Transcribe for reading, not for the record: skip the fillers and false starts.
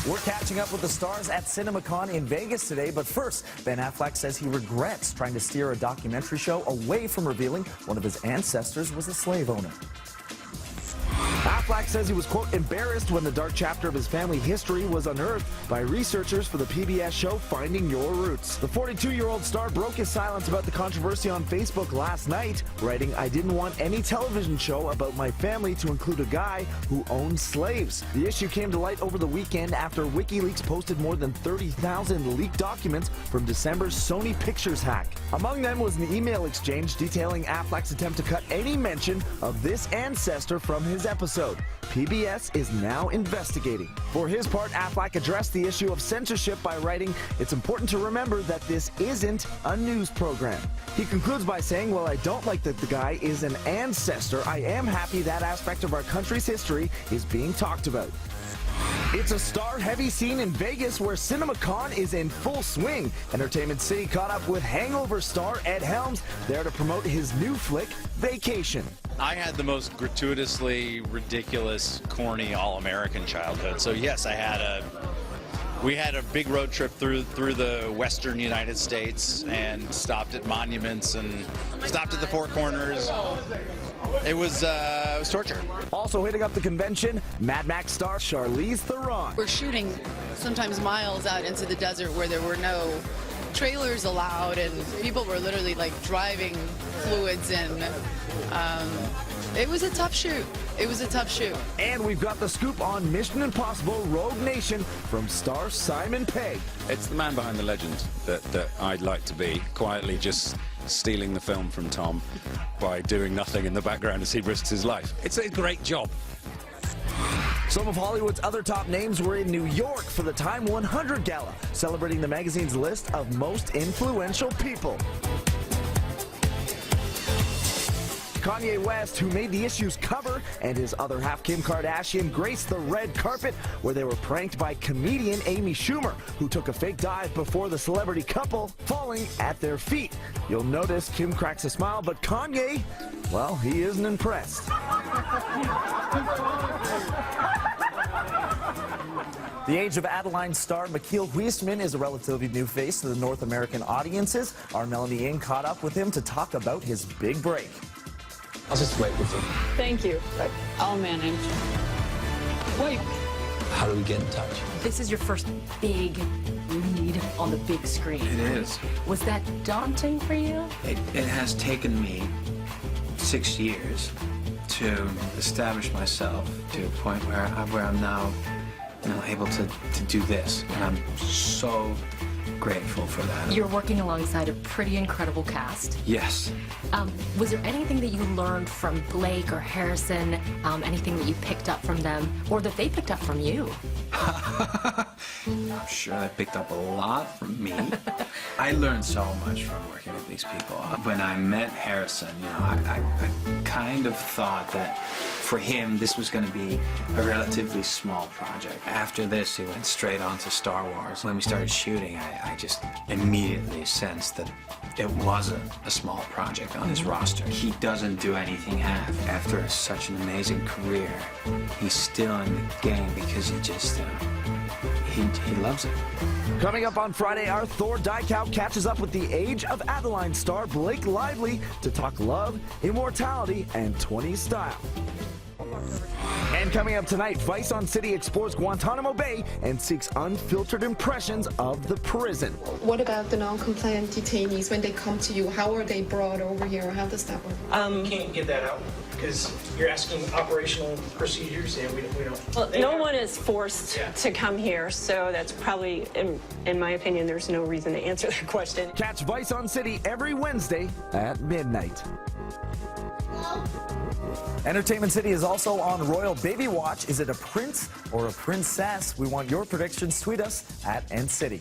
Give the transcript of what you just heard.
We're catching up with the stars at CinemaCon in Vegas today, but first, Ben Affleck says he regrets trying to steer a documentary show away from revealing one of his ancestors was a slave owner. Affleck says he was, quote, embarrassed when the dark chapter of his family history was unearthed by researchers for the PBS show Finding Your Roots. The 42-year-old star broke his silence about the controversy on Facebook last night, writing, "I didn't want any television show about my family to include a guy who owned slaves." The issue came to light over the weekend after WikiLeaks posted more than 30,000 leaked documents from December's Sony Pictures hack. Among them was an email exchange detailing Affleck's attempt to cut any mention of this ancestor from his episode. PBS is now investigating. For his part, Affleck addressed the issue of censorship by writing, "It's important to remember that this isn't a news program." He concludes by saying, "While I don't like that the guy is an ancestor, I am happy that aspect of our country's history is being talked about." It's a star-heavy scene in Vegas where CinemaCon is in full swing. Entertainment City caught up with Hangover star Ed Helms there to promote his new flick, Vacation. I had the most gratuitously ridiculous, corny, all-American childhood. So yes, we had a big road trip through the western United States and stopped at monuments and stopped at the Four Corners. It was torture. Also hitting up the convention, Mad Max star Charlize Theron. We're shooting sometimes miles out into the desert where there were no trailers allowed, and people were literally like driving fluids in. It was a tough shoot. It was a tough shoot. And we've got the scoop on Mission Impossible Rogue Nation from star Simon Pegg. It's the man behind the legend that I'd like to be, quietly just stealing the film from Tom by doing nothing in the background as he risks his life. It's a great job. Some of Hollywood's other top names were in New York for the Time 100 Gala, celebrating the magazine's list of most influential people. Kanye West, who made the issue's cover, and his other half, Kim Kardashian, graced the red carpet where they were pranked by comedian Amy Schumer, who took a fake dive before the celebrity couple, falling at their feet. You'll notice Kim cracks a smile, but Kanye, well, he isn't impressed. The Age of Adaline star Michiel Huisman is a relatively new face to the North American audiences. Our Melanie Ng caught up with him to talk about his big break. I'll just wait with you. Thank you. I'll manage. Wait. How do we get in touch? This is your first big lead on the big screen. It is. Was that daunting for you? It has taken me 6 years to establish myself to a point where I'm now able to do this, and I'm so grateful for that. You're working alongside a pretty incredible cast. Yes. Was there anything that you learned from Blake or Harrison, anything that you picked up from them, or that they picked up from you? I'm sure they picked up a lot from me. I learned so much from working with these people. When I met Harrison, I kind of thought that for him, this was going to be a relatively small project. After this, he went straight on to Star Wars. When we started shooting, I just immediately sensed that it wasn't a small project on his roster. He doesn't do anything half. After such an amazing career, he's still in the game because he just, he loves it. Coming up on Friday, our Thor Diekow catches up with the Age of Adaline star Blake Lively to talk love, immortality, and 20s style. And coming up tonight, Vice on City explores Guantanamo Bay and seeks unfiltered impressions of the prison. What about the non-compliant detainees when they come to you? How are they brought over here? How does that work? We can't get that out because you're asking operational procedures, and we don't. Well, no one is forced to come here, so that's probably, in my opinion, there's no reason to answer that question. Catch Vice on City every Wednesday at midnight. Entertainment City is also on Royal Baby Watch. Is it a prince or a princess? We want your predictions. Tweet us at NCity.